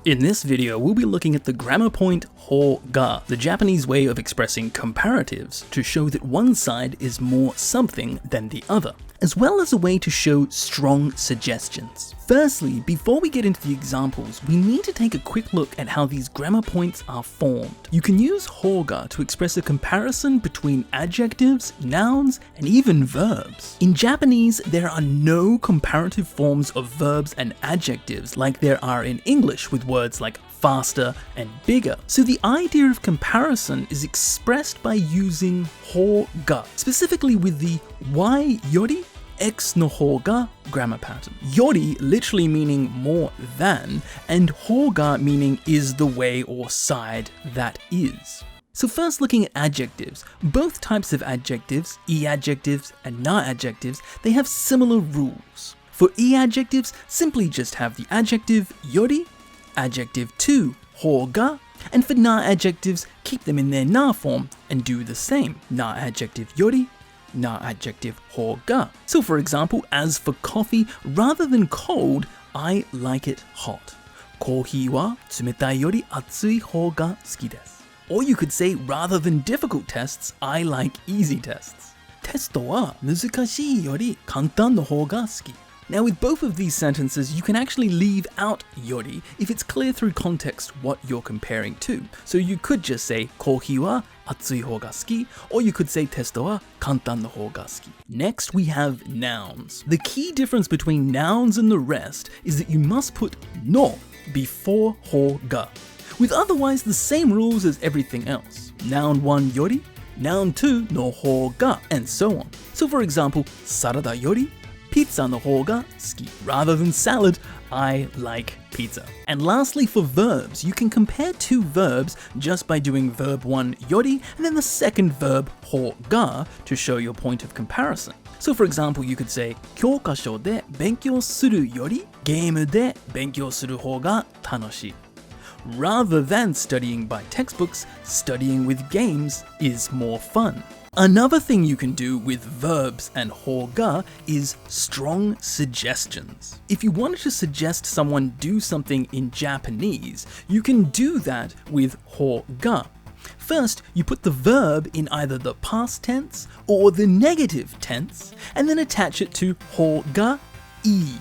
In this video, we'll be looking at the grammar point HOU GA, the Japanese way of expressing comparatives to show that one side is more something than the other, as well as a way to show strong suggestions. Firstly, before we get into the examples, we need to take a quick look at how these grammar points are formed. You can use HOU GA to express a comparison between adjectives, nouns, and even verbs. In Japanese, there are no comparative forms of verbs and adjectives like there are in English with words like faster and bigger. So the idea of comparison is expressed by using HOU GA, specifically with the Y yori X no HOU GA grammar pattern. Yori literally meaning more than, and HOU GA meaning is the way or side that is. So first looking at adjectives, both types of adjectives, e-adjectives and na-adjectives, they have similar rules. For e-adjectives, simply just have the adjective yori, adjective to HOU GA, and for na-adjectives, keep them in their na form and do the same. Na-adjective yori, na-adjective HOU GA. So for example, as for coffee, rather than cold, I like it hot. Kohi wa tsumetai yori atsui hou ga suki desu. Or you could say, rather than difficult tests, I like easy tests. Testo wa muzukashii yori kantan no hou ga suki. Now with both of these sentences, you can actually leave out yori if it's clear through context what you're comparing to. So you could just say kohi wa atsui hou ga suki, or you could say testo wa kantan no hou ga suki. Next we have nouns. The key difference between nouns and the rest is that you must put no before HOU GA, with otherwise the same rules as everything else. Noun 1 yori, noun 2 no HOU GA, and so on. So for example, sarada yori pizza no hou ga suki. Rather than salad, I like pizza. And lastly, for verbs, you can compare two verbs just by doing verb 1 yori and then the second verb HOU GA to show your point of comparison. So for example, you could say 教科書で勉強するよりゲームで勉強する方が楽しい. Rather than studying by textbooks, studying with games is more fun. Another thing you can do with verbs and HOU GA is strong suggestions. If you wanted to suggest someone do something in Japanese, you can do that with HOU GA. First, you put the verb in either the past tense or the negative tense, and then attach it to HOU GA I.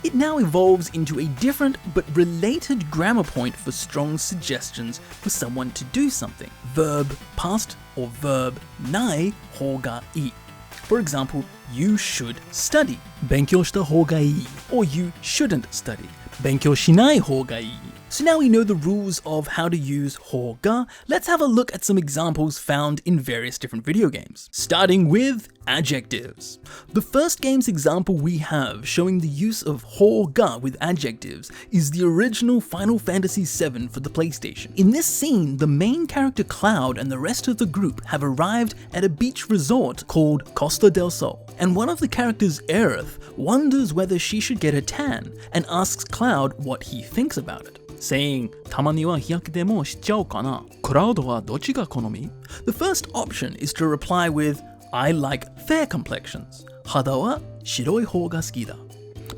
It now evolves into a different but related grammar point for strong suggestions for someone to do something. Verb past or verb nai HOU GA I. For example, you should study, 勉強した方がいい, or you shouldn't study, 勉強しない方がいい. So now we know the rules of how to use HOU GA, let's have a look at some examples found in various different video games. Starting with adjectives. The first game's example we have showing the use of HOU GA with adjectives is the original Final Fantasy VII for the PlayStation. In this scene, the main character Cloud and the rest of the group have arrived at a beach resort called Costa del Sol, and one of the characters, Aerith, wonders whether she should get a tan and asks Cloud what he thinks about it, saying, たまには日焼けでもしちゃおうかな。クラウドはどっちが好み? The first option is to reply with, I like fair complexions. 肌は白い方が好きだ.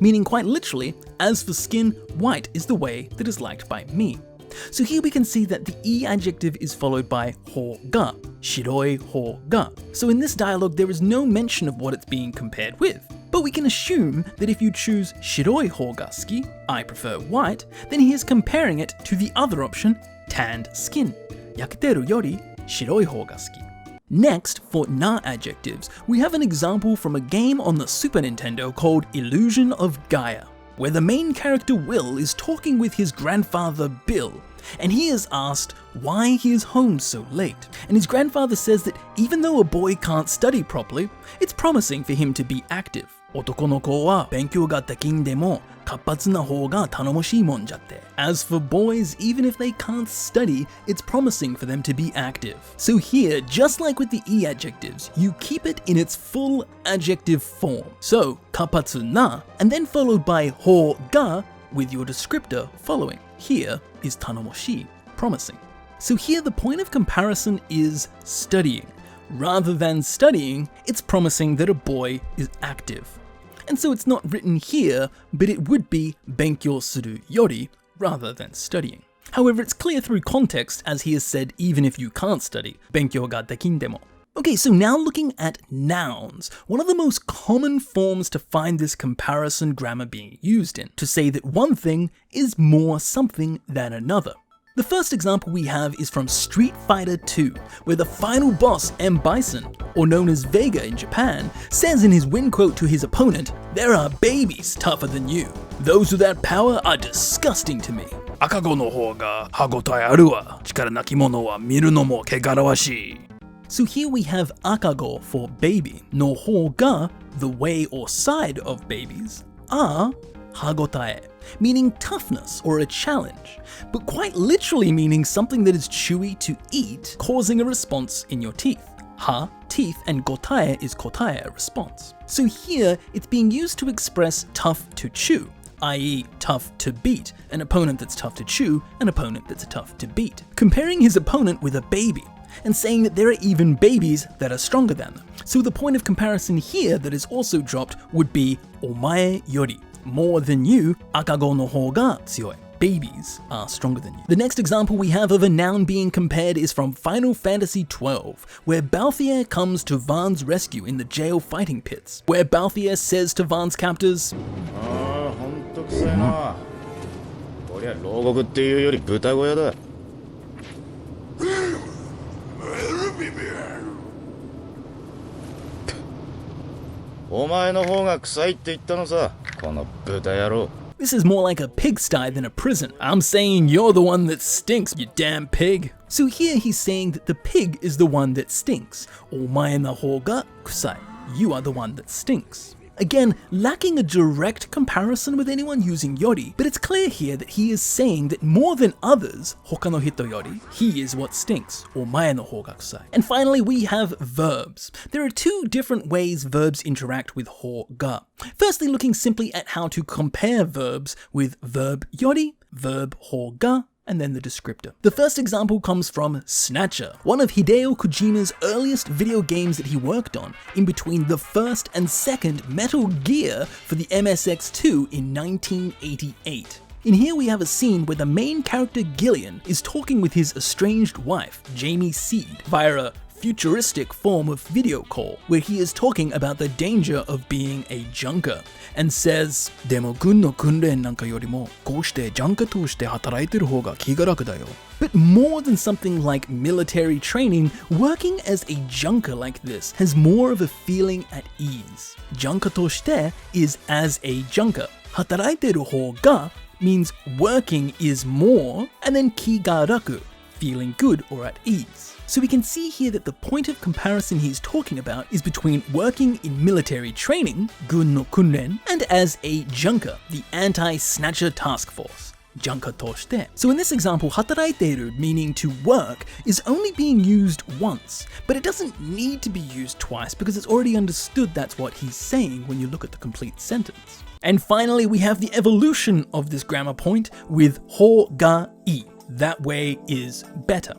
Meaning quite literally, as for skin, white is the way that is liked by me. So here we can see that the E adjective is followed by HOU GA, 白い方が. So in this dialogue, there is no mention of what it's being compared with. But we can assume that if you choose 白い方が好き, I prefer white, then he is comparing it to the other option, tanned skin. 焼けてるより白い方が好き. Next, for na adjectives, we have an example from a game on the Super Nintendo called Illusion of Gaia, where the main character Will is talking with his grandfather Bill, and he is asked why he is home so late. And his grandfather says that even though a boy can't study properly, it's promising for him to be active. 男の子は勉強ができんでも活発な方が頼もしいもんじゃって. As for boys, even if they can't study, it's promising for them to be active. So here, just like with the E adjectives, you keep it in its full adjective form. So, 活発な, and then followed by 方が with your descriptor following. Here is 頼もしい, promising. So here the point of comparison is studying. Rather than studying, it's promising that a boy is active. And so it's not written here, but it would be 勉強するより rather than studying. However, it's clear through context as he has said even if you can't study, 勉強ができんでも. Okay, so now looking at nouns, one of the most common forms to find this comparison grammar being used in, to say that one thing is more something than another. The first example we have is from Street Fighter 2, where the final boss, M. Bison, or known as Vega in Japan, says in his win quote to his opponent, "There are babies tougher than you. Those with that power are disgusting to me." 赤子の方が歯ごたえあるわ。力なき者は見るのも汚らわしい。So here we have akago for baby, no ho ga, the way or side of babies, a hagotae, meaning toughness or a challenge, but quite literally meaning something that is chewy to eat, causing a response in your teeth. Ha, teeth, and gotae is kotae, a response. So here, it's being used to express tough to chew, i.e. tough to beat, an opponent that's tough to chew, an opponent that's tough to beat. Comparing his opponent with a baby, and saying that there are even babies that are stronger than them. So the point of comparison here that is also dropped would be omae yori, more than you, akago no hou ga tsuioi. Babies are stronger than you. The next example we have of a noun being compared is from Final Fantasy XII, where Balthier comes to Vaan's rescue in the jail fighting pits, where Balthier says to Vaan's captors, "This is more like a pigsty than a prison. I'm saying you're the one that stinks, you damn pig." So here he's saying that the pig is the one that stinks. Omae no hou ga kusai. You are the one that stinks. Again, lacking a direct comparison with anyone using yori, but it's clear here that he is saying that more than others, hoka no hito yori, he is what stinks, omae no hou ga kusai. And finally, we have verbs. There are two different ways verbs interact with hou ga. Firstly, looking simply at how to compare verbs with verb yori, verb hou ga, and then the descriptor. The first example comes from Snatcher, one of Hideo Kojima's earliest video games that he worked on in between the first and second Metal Gear for the MSX2 in 1988. In here we have a scene where the main character Gillian is talking with his estranged wife, Jamie Seed, via a futuristic form of video call, where he is talking about the danger of being a junker, and says, "Demo gun no kunren nanka yorimo, kou shite junker to shite hataraiteru hou ga ki ga raku da yo." But more than something like military training, working as a junker like this has more of a feeling at ease. Junker to shite is as a junker. Hataraiteru hou ga means working is more, and then ki ga raku, feeling good or at ease. So we can see here that the point of comparison he's talking about is between working in military training, gun no kunren, and as a junker, the anti-snatcher task force, junker to shite. So in this example, hataraiteru, meaning to work, is only being used once, but it doesn't need to be used twice because it's already understood that's what he's saying when you look at the complete sentence. And finally, we have the evolution of this grammar point with hou ga i. That way is better.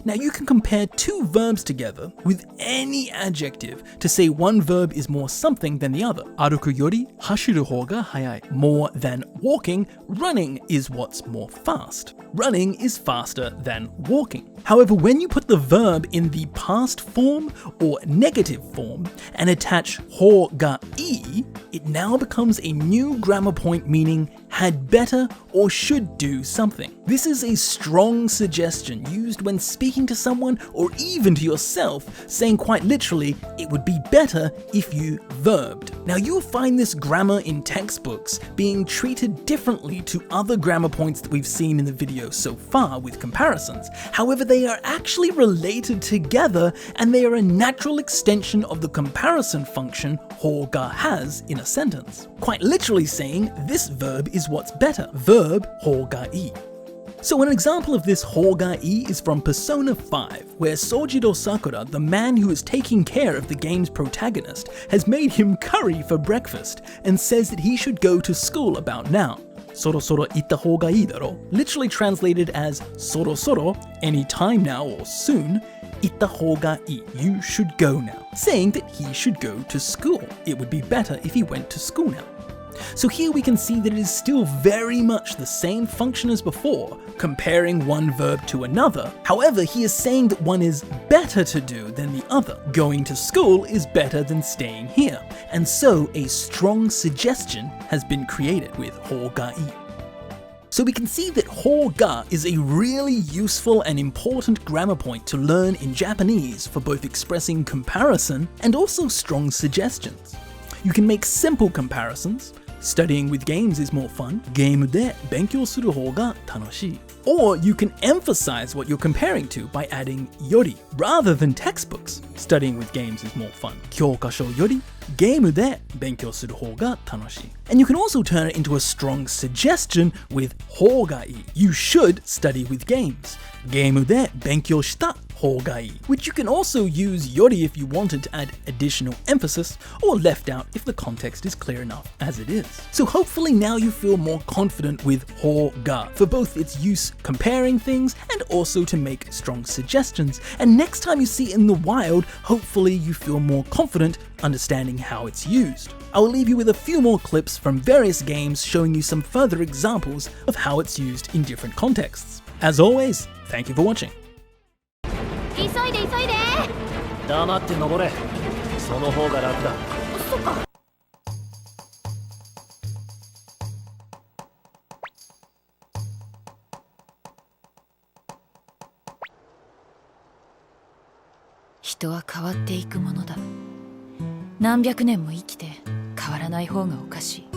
Now you can compare two verbs together with any adjective to say one verb is more something than the other. Aruku yori hashiru hou ga hayai. More than walking, running is what's more fast. Running is faster than walking. However, when you put the verb in the past form or negative form and attach hou ga i, it now becomes a new grammar point meaning had better or should do something. This is a strong suggestion used when speaking to someone or even to yourself, saying quite literally, it would be better if you verbed. Now you'll find this grammar in textbooks being treated differently to other grammar points that we've seen in the video so far with comparisons. However, they are actually related together and they are a natural extension of the comparison function hou ga has in a sentence. Quite literally saying this verb is what's better, verb hou ga i. So an example of this hou ga i is from Persona 5, where Sojiro Sakura, the man who is taking care of the game's protagonist, has made him curry for breakfast and says that he should go to school about now. Soro soro itta hou ga ii daro, literally translated as soro soro, any time now or soon, itta hou ga ii, you should go now, saying that he should go to school. It would be better if he went to school now. So here we can see that it is still very much the same function as before, comparing one verb to another. However, he is saying that one is better to do than the other. Going to school is better than staying here. And so a strong suggestion has been created with HOU GA. So we can see that HOU GA is a really useful and important grammar point to learn in Japanese for both expressing comparison and also strong suggestions. You can make simple comparisons. Studying with games is more fun. ゲームで勉強する方が楽しい. Or you can emphasize what you're comparing to by adding yori rather than textbooks. Studying with games is more fun. 教科書よりゲームで勉強する方が楽しい. And you can also turn it into a strong suggestion with 方がいい. You should study with games. ゲームで勉強した方がいい, which you can also use yori if you wanted to add additional emphasis, or left out if the context is clear enough as it is. So hopefully now you feel more confident with HOU GA for both its use comparing things and also to make strong suggestions. And next time you see it in the wild, hopefully you feel more confident understanding how it's used. I will leave you with a few more clips from various games showing you some further examples of how it's used in different contexts. As always, thank you for watching. 急いで急いで。黙って登れ。その方が楽だ。そっか。人は変わっていくものだ。何百年も生きて変わらない方がおかしい。